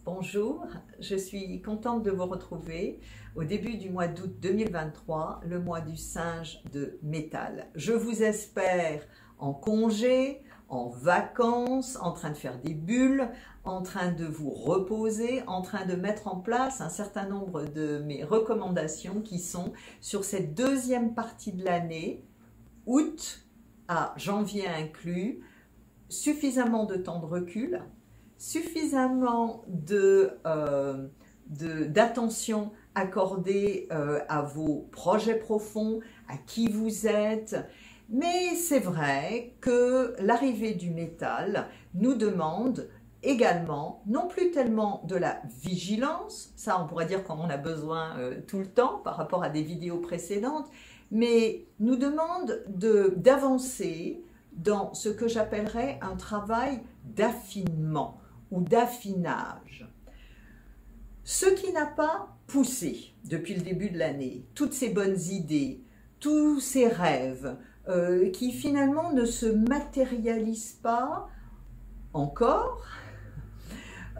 Bonjour, je suis contente de vous retrouver au début du mois d'août 2023, le mois du singe de métal. Je vous espère en congé, en vacances, en train de faire des bulles, en train de vous reposer, en train de mettre en place un certain nombre de mes recommandations qui sont sur cette deuxième partie de l'année, août à janvier inclus, suffisamment de temps de recul, suffisamment d'attention accordée à vos projets profonds, à qui vous êtes. Mais c'est vrai que l'arrivée du métal nous demande également, non plus tellement de la vigilance, ça on pourrait dire qu'on en a besoin tout le temps par rapport à des vidéos précédentes, mais nous demande d'avancer dans ce que j'appellerais un travail d'affinement ou d'affinage. Ce qui n'a pas poussé depuis le début de l'année, toutes ces bonnes idées, tous ces rêves qui finalement ne se matérialisent pas encore,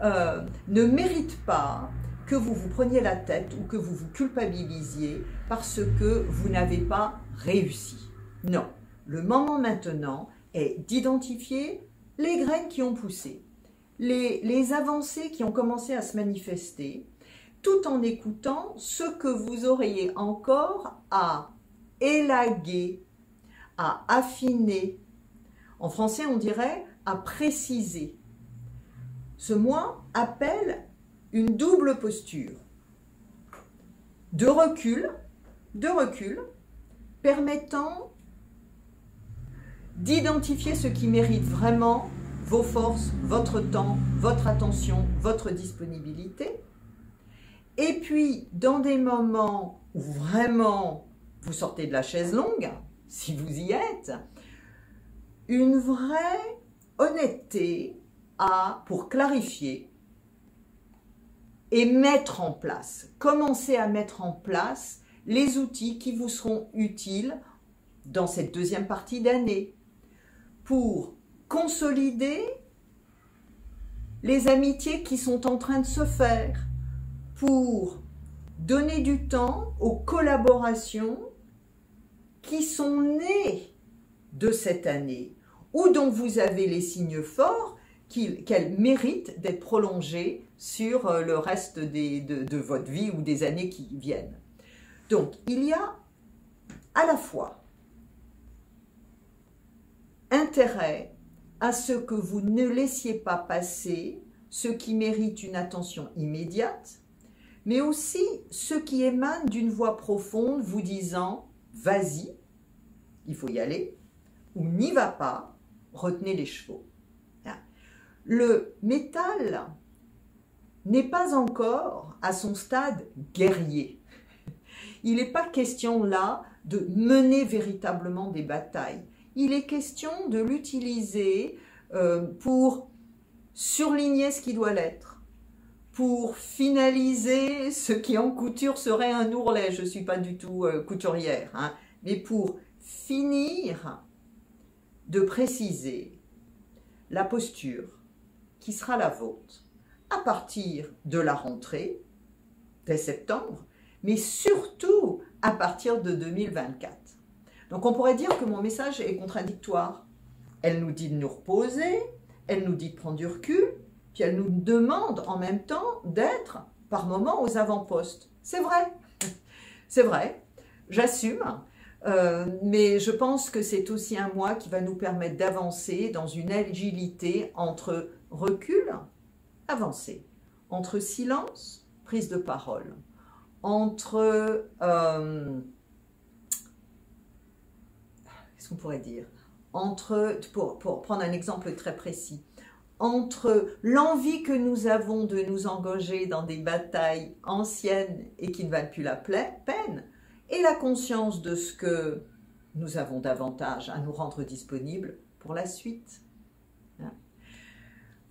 ne méritent pas que vous vous preniez la tête ou que vous vous culpabilisiez parce que vous n'avez pas réussi. Non, le moment maintenant est d'identifier les graines qui ont poussé, les avancées qui ont commencé à se manifester, tout en écoutant ce que vous auriez encore à élaguer, à affiner. En français, on dirait à préciser. Ce mois appelle une double posture de recul permettant d'identifier ce qui mérite vraiment vos forces, votre temps, votre attention, votre disponibilité. Et puis, dans des moments où vraiment vous sortez de la chaise longue, si vous y êtes, une vraie honnêteté pour clarifier et mettre en place, commencer à mettre en place les outils qui vous seront utiles dans cette deuxième partie d'année pour consolider les amitiés qui sont en train de se faire, pour donner du temps aux collaborations qui sont nées de cette année ou dont vous avez les signes forts qu'elles méritent d'être prolongées sur le reste de votre vie ou des années qui viennent. Donc, il y a à la fois intérêt à ce que vous ne laissiez pas passer ce qui mérite une attention immédiate, mais aussi ce qui émane d'une voix profonde vous disant « vas-y, il faut y aller » ou « n'y va pas, retenez les chevaux ». Le métal n'est pas encore à son stade guerrier. Il n'est pas question là de mener véritablement des batailles. Il est question de l'utiliser pour surligner ce qui doit l'être, pour finaliser ce qui en couture serait un ourlet. Je ne suis pas du tout couturière, hein, mais pour finir de préciser la posture qui sera la vôtre à partir de la rentrée, dès septembre, mais surtout à partir de 2024. Donc on pourrait dire que mon message est contradictoire. Elle nous dit de nous reposer, elle nous dit de prendre du recul, puis elle nous demande en même temps d'être par moments aux avant-postes. C'est vrai, j'assume, mais je pense que c'est aussi un mois qui va nous permettre d'avancer dans une agilité entre recul, avancé, entre silence, prise de parole, entre... qu'est-ce qu'on pourrait dire? Pour prendre un exemple très précis, entre l'envie que nous avons de nous engager dans des batailles anciennes et qui ne valent plus la peine, et la conscience de ce que nous avons davantage à nous rendre disponibles pour la suite.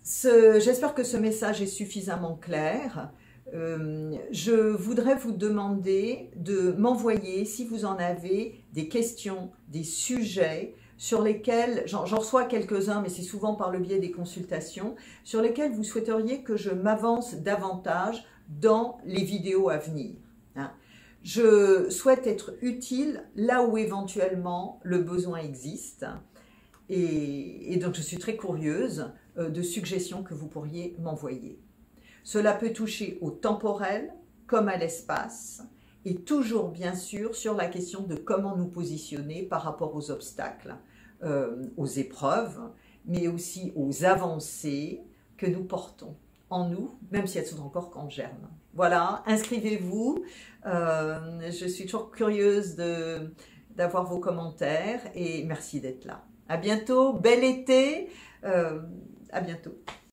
J'espère que ce message est suffisamment clair. Je voudrais vous demander de m'envoyer, si vous en avez, des questions, des sujets sur lesquels, j'en reçois quelques-uns, mais c'est souvent par le biais des consultations, sur lesquels vous souhaiteriez que je m'avance davantage dans les vidéos à venir, hein. Je souhaite être utile là où éventuellement le besoin existe et donc je suis très curieuse de suggestions que vous pourriez m'envoyer. Cela peut toucher au temporel comme à l'espace et toujours bien sûr sur la question de comment nous positionner par rapport aux obstacles, aux épreuves, mais aussi aux avancées que nous portons en nous, même si elles sont encore qu'en germe. Voilà, inscrivez-vous. Je suis toujours curieuse d'avoir vos commentaires et merci d'être là. À bientôt, bel été, à bientôt.